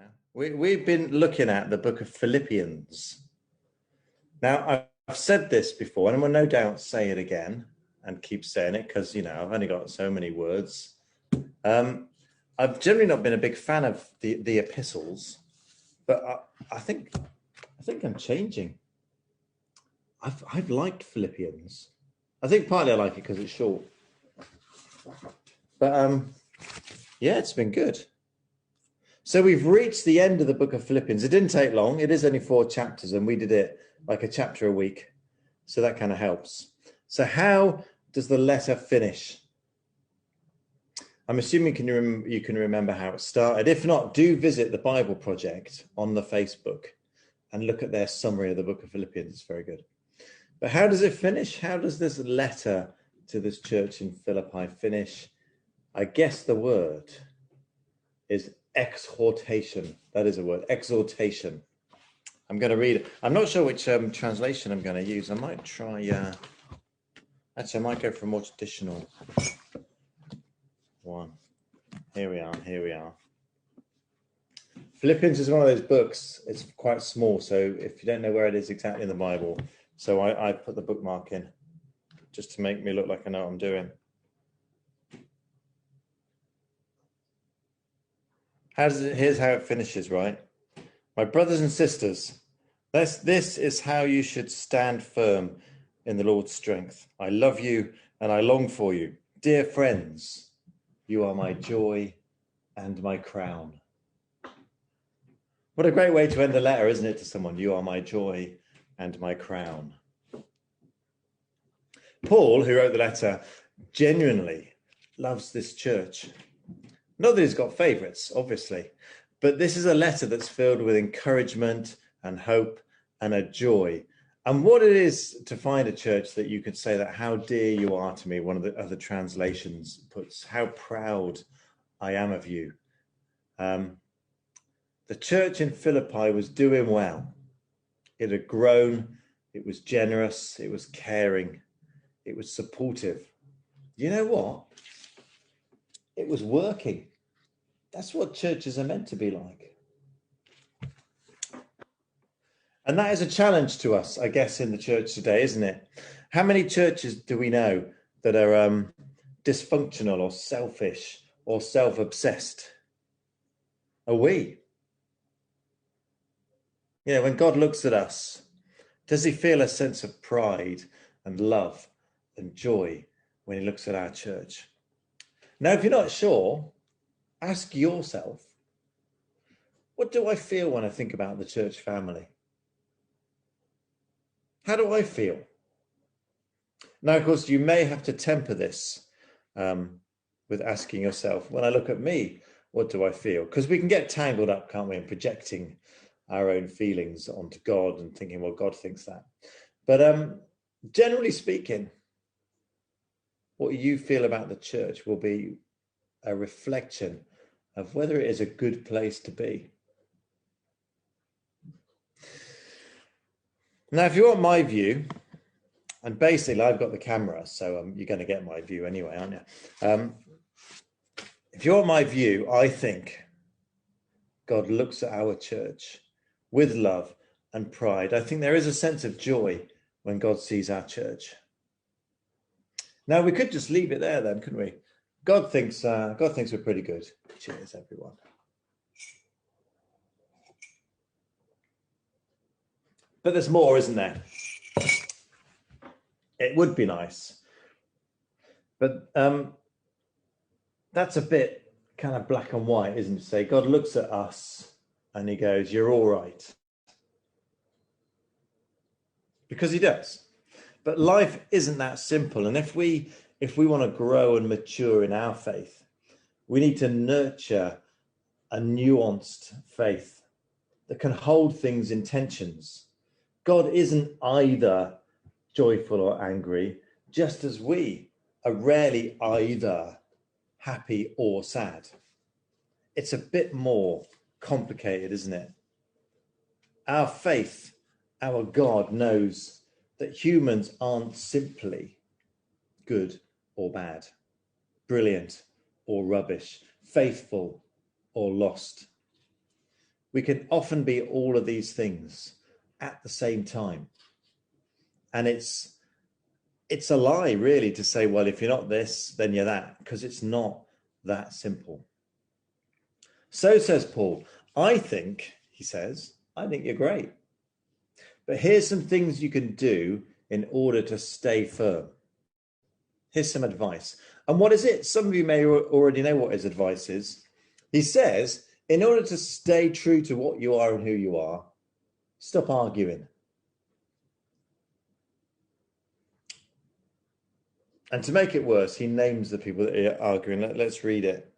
now. We've been looking at the book of Philippians. Now, I've said this before, and I will no doubt say it again and keep saying it because, I've only got so many words. I've generally not been a big fan of the epistles, but I think I'm changing. I've liked Philippians. I think partly I like it because it's short. But yeah, it's been good. So we've reached the end of the book of Philippians. It didn't take long. It is only 4 chapters, and we did it like a chapter a week. So that kind of helps. So how does the letter finish? I'm assuming you can remember how it started. If not, do visit the Bible Project on the Facebook and look at their summary of the book of Philippians. It's very good. But how does it finish? How does this letter to this church in Philippi finish? I guess the word is exhortation. That is a word, exhortation. I'm going to read it. I'm not sure which translation I'm going to use. I might try, actually I might go for a more traditional one. Here we are. Philippians is one of those books. It's quite small, so if you don't know where it is exactly in the Bible, so I put the bookmark in just to make me look like I know what I'm doing. Here's how it finishes, right? My brothers and sisters, this is how you should stand firm in the Lord's strength. I love you and I long for you. Dear friends, you are my joy and my crown. What a great way to end a letter, isn't it, to someone? You are my joy and my crown. Paul, who wrote the letter, genuinely loves this church. Not that he's got favourites, obviously, but this is a letter that's filled with encouragement and hope and a joy. And what it is to find a church that you could say that how dear you are to me, one of the other translations puts, how proud I am of you. The church in Philippi was doing well. It had grown, it was generous, it was caring, it was supportive. You know what? It was working. That's what churches are meant to be like. And that is a challenge to us, I guess, in the church today, isn't it? How many churches do we know that are dysfunctional or selfish or self-obsessed? Are we? When God looks at us, does he feel a sense of pride and love and joy when he looks at our church? Now, if you're not sure, ask yourself, what do I feel when I think about the church family? How do I feel? Now, of course, you may have to temper this with asking yourself, when I look at me, what do I feel? Because we can get tangled up, can't we, in projecting our own feelings onto God and thinking, well, God thinks that. But generally speaking, what you feel about the church will be a reflection of whether it is a good place to be. Now, if you want my view, and basically I've got the camera, so you're going to get my view anyway, aren't you? If you want my view, I think God looks at our church with love and pride. I think there is a sense of joy when God sees our church. Now, we could just leave it there then, couldn't we? God thinks we're pretty good. Cheers, everyone. But there's more, isn't there? It would be nice. But that's a bit kind of black and white, isn't it? Say, God looks at us and he goes, you're all right. Because he does. But life isn't that simple. And if we want to grow and mature in our faith, we need to nurture a nuanced faith that can hold things in tensions. God isn't either joyful or angry, just as we are rarely either happy or sad. It's a bit more complicated, isn't it? Our faith, our God knows that humans aren't simply good or bad, brilliant or rubbish, faithful or lost. We can often be all of these things at the same time. And it's a lie, really, to say, well, if you're not this, then you're that, because it's not that simple. So says Paul, I think you're great. But here's some things you can do in order to stay firm. Here's some advice. And what is it? Some of you may already know what his advice is. He says, in order to stay true to what you are and who you are, stop arguing. And to make it worse, he names the people that are arguing. Let's read it.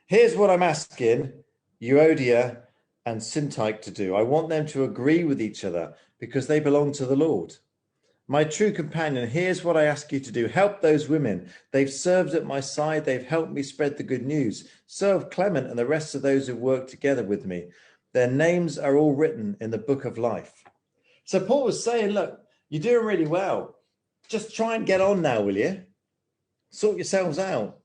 Here's what I'm asking Euodia and Syntyche to do. I want them to agree with each other because they belong to the Lord. My true companion, here's what I ask you to do. Help those women. They've served at my side. They've helped me spread the good news. So have Clement and the rest of those who work together with me. Their names are all written in the book of life. So Paul was saying, look, you're doing really well. Just try and get on now, will you? Sort yourselves out.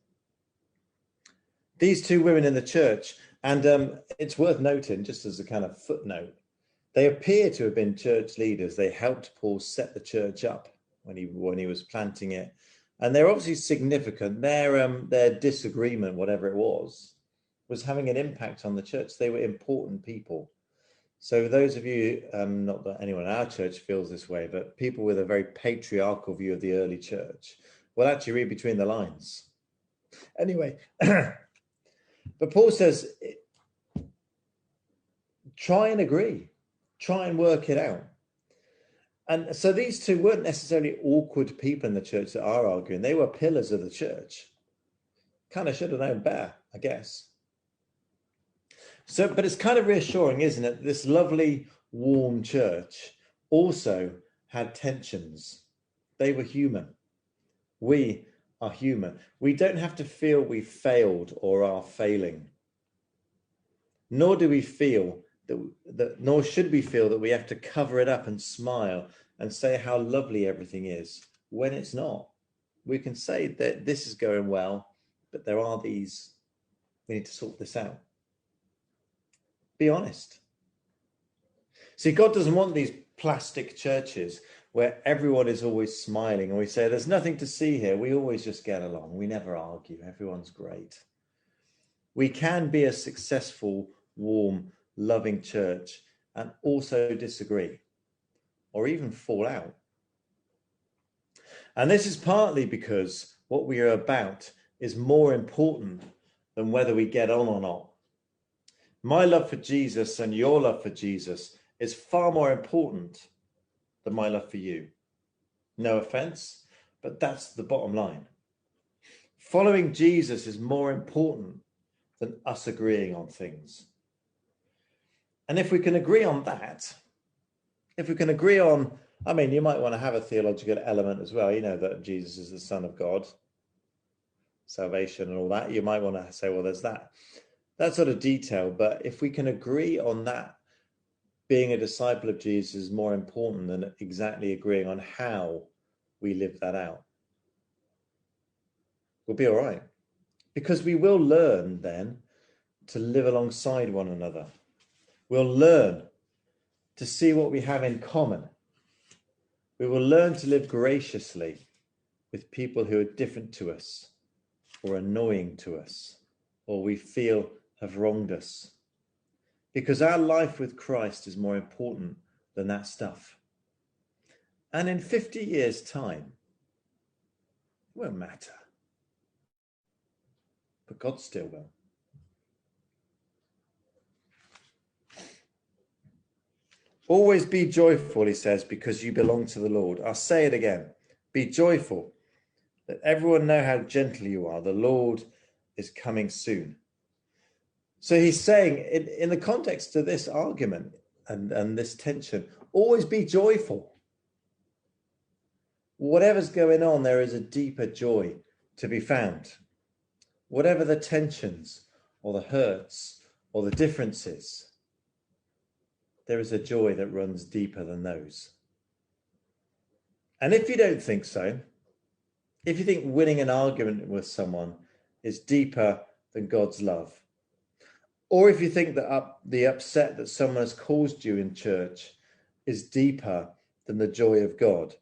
These two women in the church, and it's worth noting, just as a kind of footnote, they appear to have been church leaders. They helped Paul set the church up when he was planting it. And they're obviously significant. Their disagreement, whatever it was having an impact on the church. They were important people. So those of you, not that anyone in our church feels this way, but people with a very patriarchal view of the early church will actually read between the lines. Anyway, but Paul says, try and agree. Try and work it out. And so these two weren't necessarily awkward people in the church that are arguing. They were pillars of the church. Kind of should have known better, I guess. So, but it's kind of reassuring, isn't it? This lovely, warm church also had tensions. They were human. We are human. We don't have to feel we failed or are failing. Nor do we feel nor should we feel that we have to cover it up and smile and say how lovely everything is when it's not. We can say that this is going well, but there are these, we need to sort this out. Be honest. See, God doesn't want these plastic churches where everyone is always smiling and we say, there's nothing to see here. We always just get along. We never argue. Everyone's great. We can be a successful, warm, loving church and also disagree or even fall out. And this is partly because what we are about is more important than whether we get on or not. My love for Jesus and your love for Jesus is far more important than my love for you. No offense, but that's the bottom line. Following Jesus is more important than us agreeing on things. And if we can agree on that, if we can agree on, I mean, you might want to have a theological element as well, that Jesus is the Son of God, salvation and all that. You might want to say, well, there's that sort of detail. But if we can agree on that, being a disciple of Jesus is more important than exactly agreeing on how we live that out. We'll be all right. Because we will learn then to live alongside one another. We'll learn to see what we have in common. We will learn to live graciously with people who are different to us or annoying to us or we feel have wronged us. Because our life with Christ is more important than that stuff. And in 50 years' time, it won't matter. But God still will. Always be joyful, he says, because you belong to the Lord. I'll say it again. Be joyful. Let everyone know how gentle you are. The Lord is coming soon. So he's saying, in the context of this argument and this tension, always be joyful. Whatever's going on, there is a deeper joy to be found. Whatever the tensions or the hurts or the differences, there is a joy that runs deeper than those. And if you don't think so, if you think winning an argument with someone is deeper than God's love, Or if you think that the upset that someone has caused you in church is deeper than the joy of God.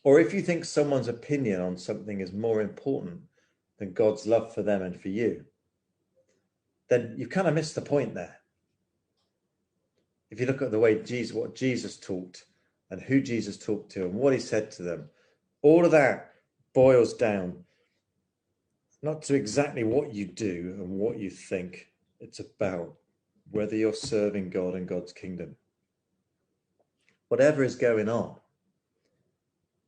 Or if you think someone's opinion on something is more important than God's love for them and for you, then you've kind of missed the point there. If you look at the way what Jesus taught and who Jesus talked to and what he said to them, all of that boils down not to exactly what you do and what you think. It's about whether you're serving God and God's kingdom. Whatever is going on,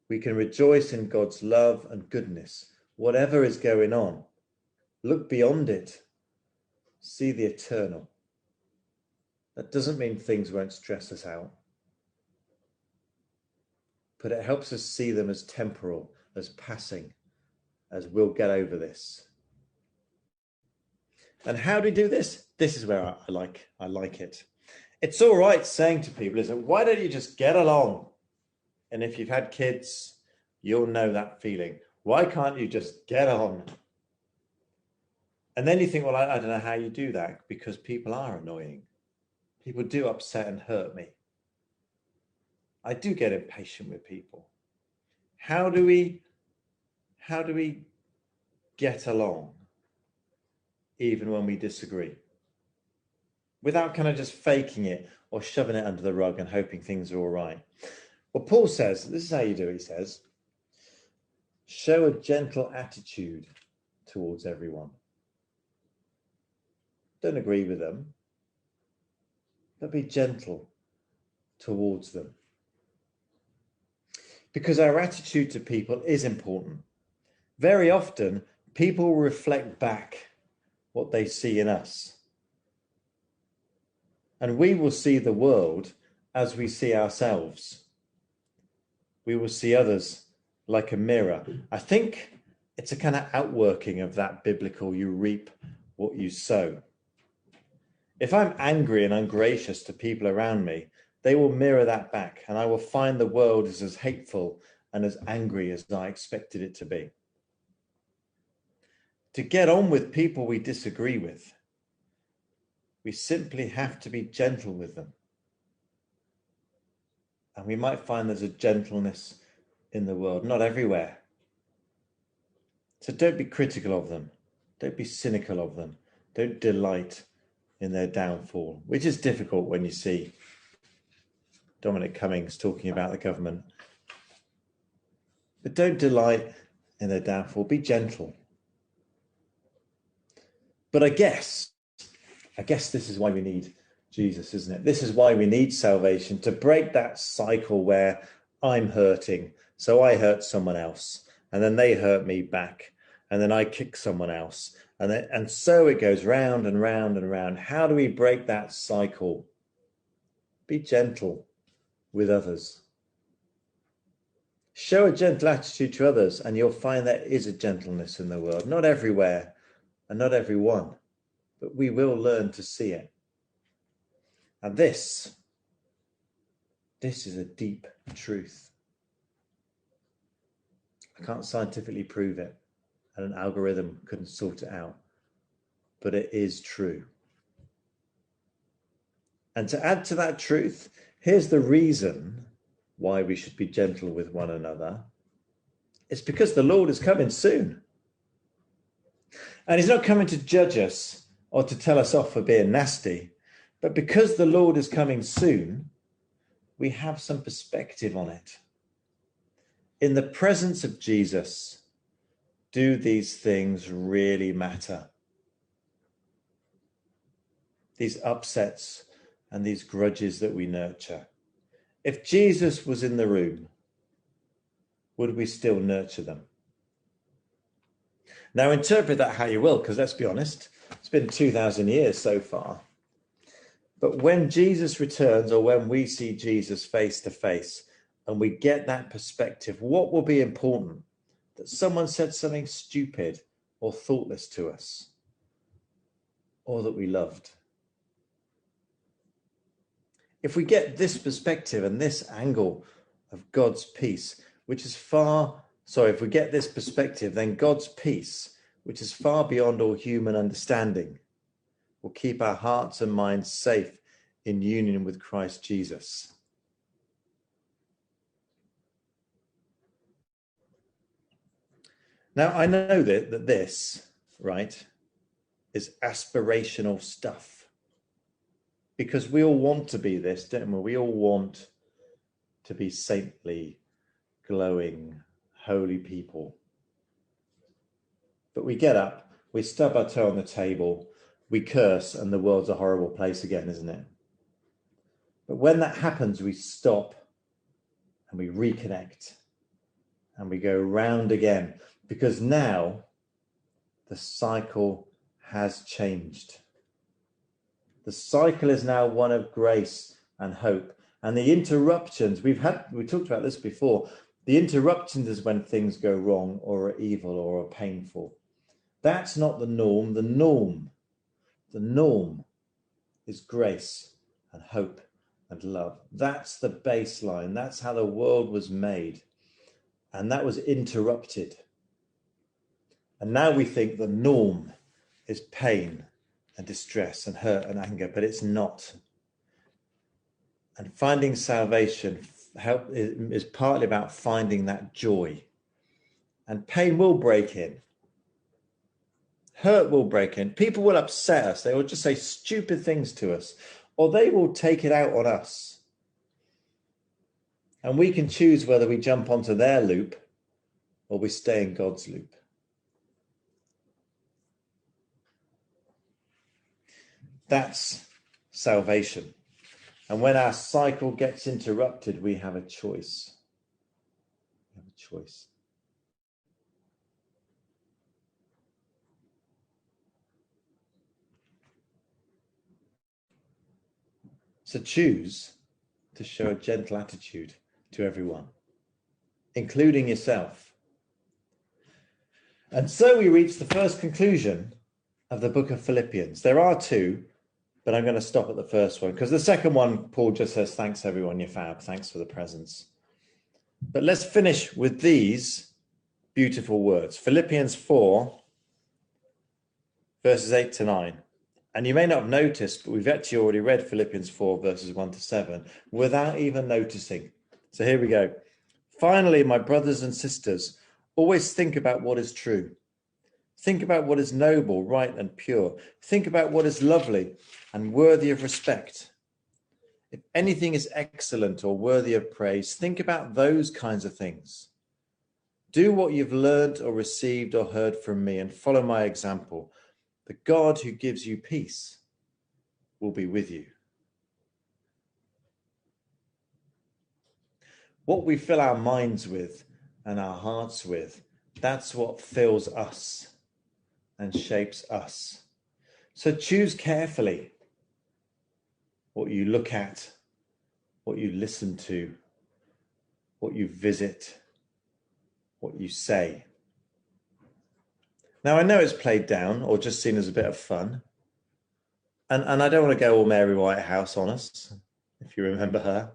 we can rejoice in God's love and goodness. Whatever is going on, look beyond it. See the eternal. That doesn't mean things won't stress us out, but it helps us see them as temporal, as passing, as we'll get over this. And how do we do this? This is where I like it. It's all right saying to people, isn't it, why don't you just get along? And if you've had kids, you'll know that feeling. Why can't you just get on? And then you think, well, I don't know how you do that, because people are annoying. People do upset and hurt me. I do get impatient with people. How do we get along even when we disagree? Without kind of just faking it or shoving it under the rug and hoping things are all right. Well, Paul says, this is how you do it, he says, show a gentle attitude towards everyone. Don't agree with them, but be gentle towards them. Because our attitude to people is important. Very often, people reflect back what they see in us. And we will see the world as we see ourselves. We will see others like a mirror. I think it's a kind of outworking of that biblical, you reap what you sow. If I'm angry and ungracious to people around me, they will mirror that back, and I will find the world is as hateful and as angry as I expected it to be. To get on with people we disagree with, we simply have to be gentle with them. And we might find there's a gentleness in the world, not everywhere. So don't be critical of them. Don't be cynical of them. Don't delight in their downfall, which is difficult when you see Dominic Cummings talking about the government. But don't delight in their downfall. Be gentle. But I guess this is why we need Jesus, isn't it? This is why we need salvation, to break that cycle where I'm hurting, so I hurt someone else, and then they hurt me back, and then I kick someone else, and so it goes round and round and round. How do we break that cycle? Be gentle with others. Show a gentle attitude to others, and you'll find there is a gentleness in the world. Not everywhere, and not everyone, but we will learn to see it. And this is a deep truth. I can't scientifically prove it, and an algorithm couldn't sort it out, but it is true. And to add to that truth, here's the reason why we should be gentle with one another. It's because the Lord is coming soon. And he's not coming to judge us or to tell us off for being nasty, but because the Lord is coming soon, we have some perspective on it. In the presence of Jesus, do these things really matter? These upsets and these grudges that we nurture. If Jesus was in the room, would we still nurture them? Now interpret that how you will, because let's be honest, it's been 2,000 years so far. But when Jesus returns, or when we see Jesus face to face and we get that perspective, what will be important? That someone said something stupid or thoughtless to us, or that we loved. If we get this perspective and this angle of God's peace, if we get this perspective, then God's peace, which is far beyond all human understanding, will keep our hearts and minds safe in union with Christ Jesus. Now, I know that this, right, is aspirational stuff, because we all want to be this, don't we? We all want to be saintly, glowing, holy people. But we get up, we stub our toe on the table, we curse, and the world's a horrible place again, isn't it? But when that happens, we stop and we reconnect and we go round again, because now the cycle has changed. The cycle is now one of grace and hope. And the interruptions, we talked about this before, the interruptions is when things go wrong or are evil or are painful. That's not the norm. The norm is grace and hope and love. That's the baseline. That's how the world was made. And that was interrupted. And now we think the norm is pain and distress and hurt and anger, but it's not. And finding salvation is partly about finding that joy. And pain will break in. Hurt will break in. People will upset us. They will just say stupid things to us, or they will take it out on us. And we can choose whether we jump onto their loop or we stay in God's loop. That's salvation. And when our cycle gets interrupted, we have a choice. We have a choice. So choose to show a gentle attitude to everyone, including yourself. And so we reach the first conclusion of the book of Philippians. There are two, but I'm going to stop at the first one, because the second one, Paul just says, thanks everyone, you're fab, thanks for the presents. But let's finish with these beautiful words. Philippians 4, verses 8 to 9. And you may not have noticed, but we've actually already read Philippians 4, verses 1 to 7, without even noticing. So here we go. Finally, my brothers and sisters, always think about what is true. Think about what is noble, right, and pure. Think about what is lovely and worthy of respect. If anything is excellent or worthy of praise, think about those kinds of things. Do what you've learned or received or heard from me and follow my example. The God who gives you peace will be with you. What we fill our minds with and our hearts with, that's what fills us and shapes us. So choose carefully what you look at, what you listen to, what you visit, what you say. Now, I know it's played down or just seen as a bit of fun. And I don't want to go all Mary Whitehouse on us, if you remember her.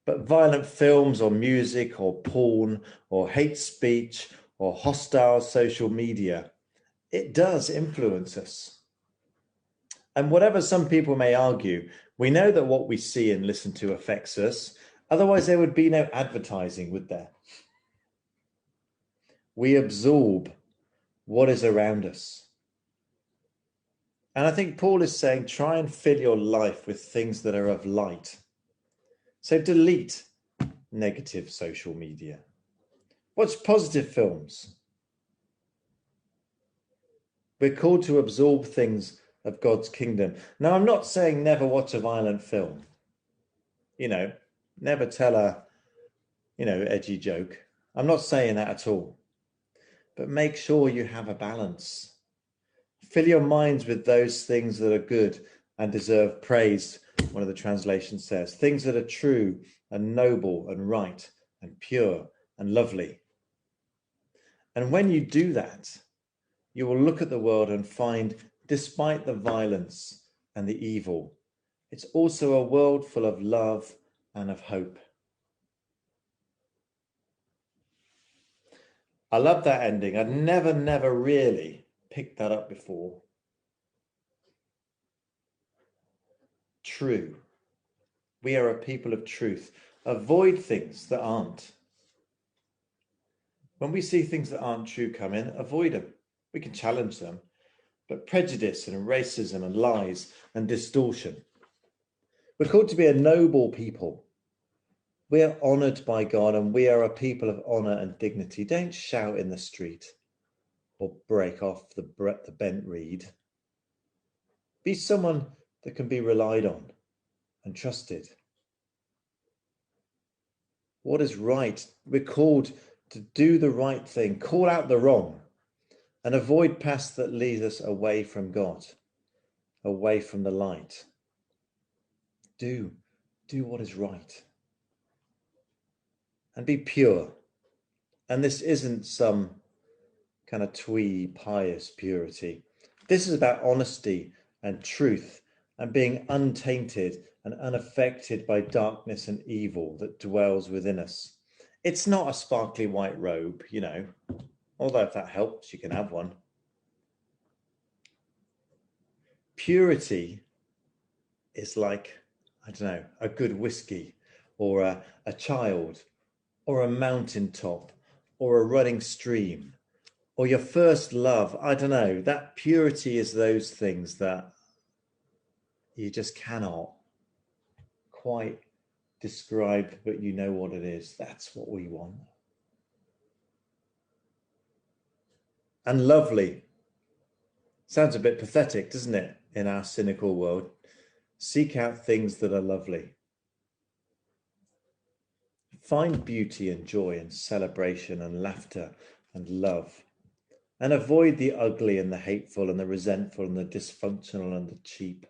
But violent films or music or porn or hate speech or hostile social media, it does influence us. And whatever some people may argue, we know that what we see and listen to affects us. Otherwise, there would be no advertising, would there? We absorb what is around us. And I think Paul is saying, try and fill your life with things that are of light. So delete negative social media. Watch positive films. We're called to absorb things of God's kingdom. Now, I'm not saying never watch a violent film. Never tell a, edgy joke. I'm not saying that at all. But make sure you have a balance. Fill your minds with those things that are good and deserve praise, one of the translations says. Things that are true and noble and right and pure and lovely. And when you do that, you will look at the world and find, despite the violence and the evil, it's also a world full of love and of hope. I love that ending. I'd never really picked that up before. true. We are a people of truth. Avoid things that aren't. When we see things that aren't true come in, avoid them. We can challenge them. But prejudice and racism and lies and distortion. We're called to be a noble people. We are honoured by God, and we are a people of honour and dignity. Don't shout in the street or break off the bent reed. Be someone that can be relied on and trusted. What is right? We're called to do the right thing, call out the wrong, and avoid paths that lead us away from God, away from the light. Do what is right. And be pure. And this isn't some kind of twee, pious purity. This is about honesty and truth and being untainted and unaffected by darkness and evil that dwells within us. It's not a sparkly white robe, although if that helps, you can have one. Purity is like, a good whiskey or a child or a mountaintop or a running stream or your first love. That purity is those things that you just cannot quite describe, but you know what it is. That's what we want. And lovely. Sounds a bit pathetic, doesn't it, in our cynical world? Seek out things that are lovely. Find beauty and joy and celebration and laughter and love. And avoid the ugly and the hateful and the resentful and the dysfunctional and the cheap.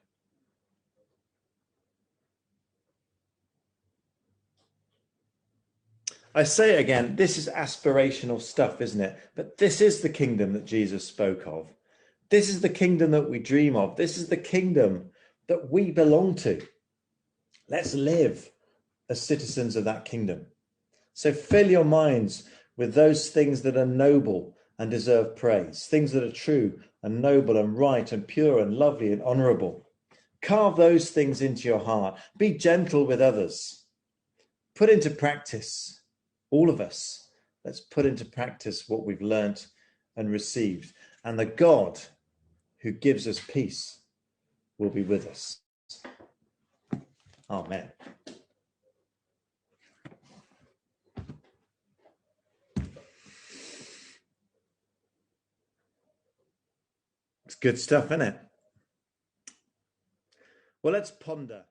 I say it again, this is aspirational stuff, isn't it? But this is the kingdom that Jesus spoke of. This is the kingdom that we dream of. This is the kingdom that we belong to. Let's live as citizens of that kingdom. So fill your minds with those things that are noble and deserve praise, things that are true and noble and right and pure and lovely and honourable. Carve those things into your heart. Be gentle with others. Put into practice, all of us, let's put into practice what we've learnt and received. And the God who gives us peace will be with us. Amen. It's good stuff, isn't it? Well, let's ponder.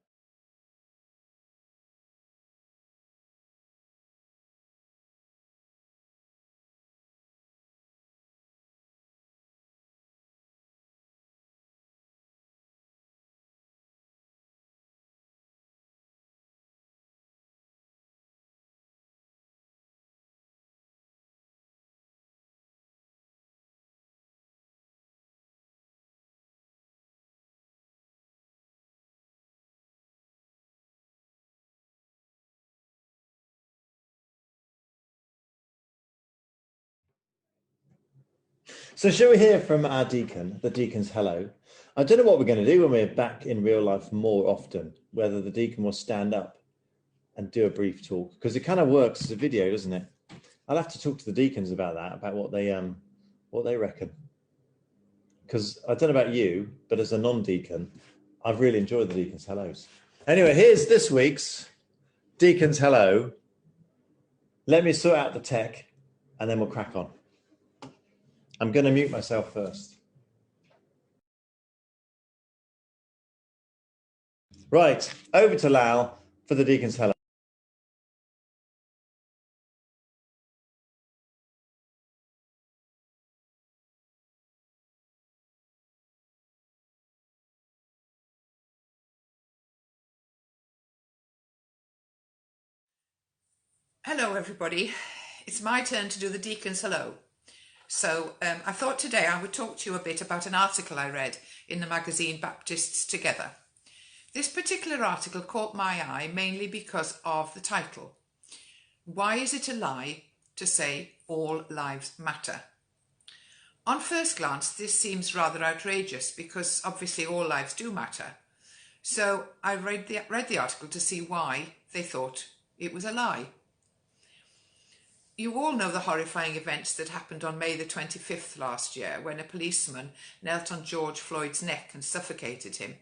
So shall we hear from our deacon, the deacon's hello? I don't know what we're going to do when we're back in real life more often, whether the deacon will stand up and do a brief talk, because it kind of works as a video, doesn't it? I'll have to talk to the deacons about that, about what they reckon. Because I don't know about you, but as a non-deacon, I've really enjoyed the deacon's hellos. Anyway, here's this week's deacon's hello. Let me sort out the tech and then we'll crack on. I'm going to mute myself first. Right, over to Lau for the deacon's hello. Hello everybody, it's my turn to do the deacon's hello. So I thought today I would talk to you a bit about an article I read in the magazine Baptists Together. This particular article caught my eye mainly because of the title. Why is it a lie to say all lives matter? On first glance this seems rather outrageous because obviously all lives do matter. So I read the article to see why they thought it was a lie. You all know the horrifying events that happened on May the 25th last year when a policeman knelt on George Floyd's neck and suffocated him.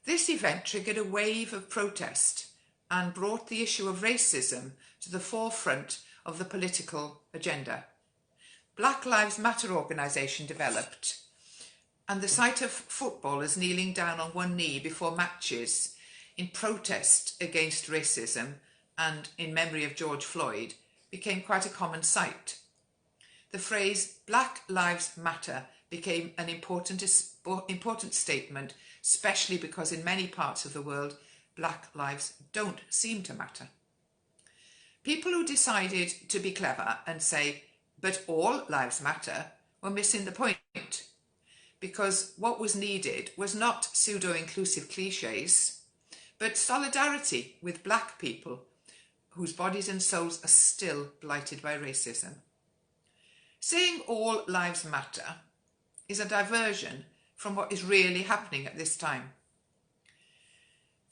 This event triggered a wave of protest and brought the issue of racism to the forefront of the political agenda. Black Lives Matter organisation developed, and the sight of footballers kneeling down on one knee before matches in protest against racism and in memory of George Floyd became quite a common sight. The phrase Black Lives Matter became an important statement, especially because in many parts of the world, black lives don't seem to matter. People who decided to be clever and say, but all lives matter, were missing the point, because what was needed was not pseudo-inclusive cliches, but solidarity with black people whose bodies and souls are still blighted by racism. Saying all lives matter is a diversion from what is really happening at this time.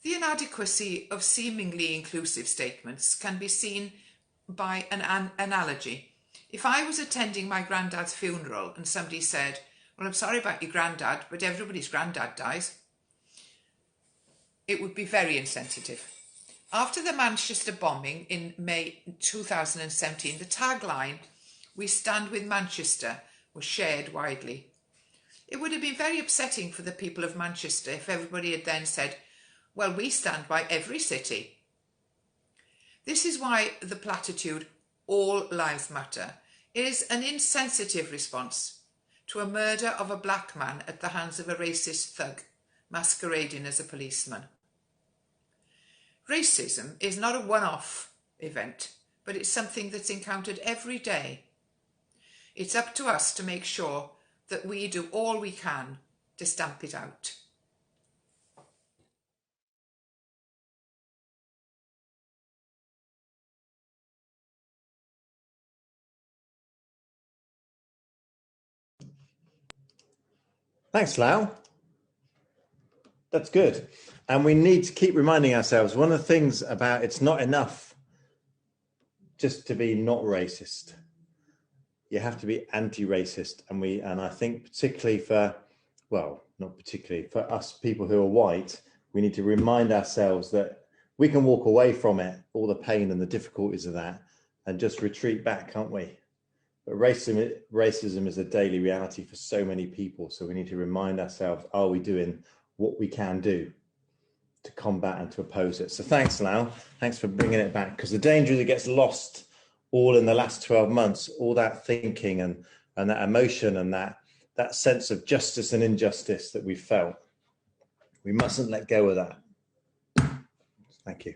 The inadequacy of seemingly inclusive statements can be seen by an analogy. If I was attending my granddad's funeral and somebody said, well, I'm sorry about your granddad, but everybody's granddad dies, it would be very insensitive. After the Manchester bombing in May 2017, the tagline, "We stand with Manchester," was shared widely. It would have been very upsetting for the people of Manchester if everybody had then said, well, we stand by every city. This is why the platitude, all lives matter, is an insensitive response to a murder of a black man at the hands of a racist thug masquerading as a policeman. Racism is not a one-off event, but it's something that's encountered every day. It's up to us to make sure that we do all we can to stamp it out. Thanks, Lau. That's good. And we need to keep reminding ourselves, one of the things about it's not enough just to be not racist. You have to be anti-racist. And I think particularly not particularly for us people who are white, we need to remind ourselves that we can walk away from it, all the pain and the difficulties of that, and just retreat back, can't we? But racism is a daily reality for so many people. So we need to remind ourselves, are we doing what we can do to combat and to oppose it? So thanks, Lau. Thanks for bringing it back, because the danger is it gets lost all in the last 12 months, all that thinking and that emotion and that sense of justice and injustice that we felt. We mustn't let go of that. Thank you.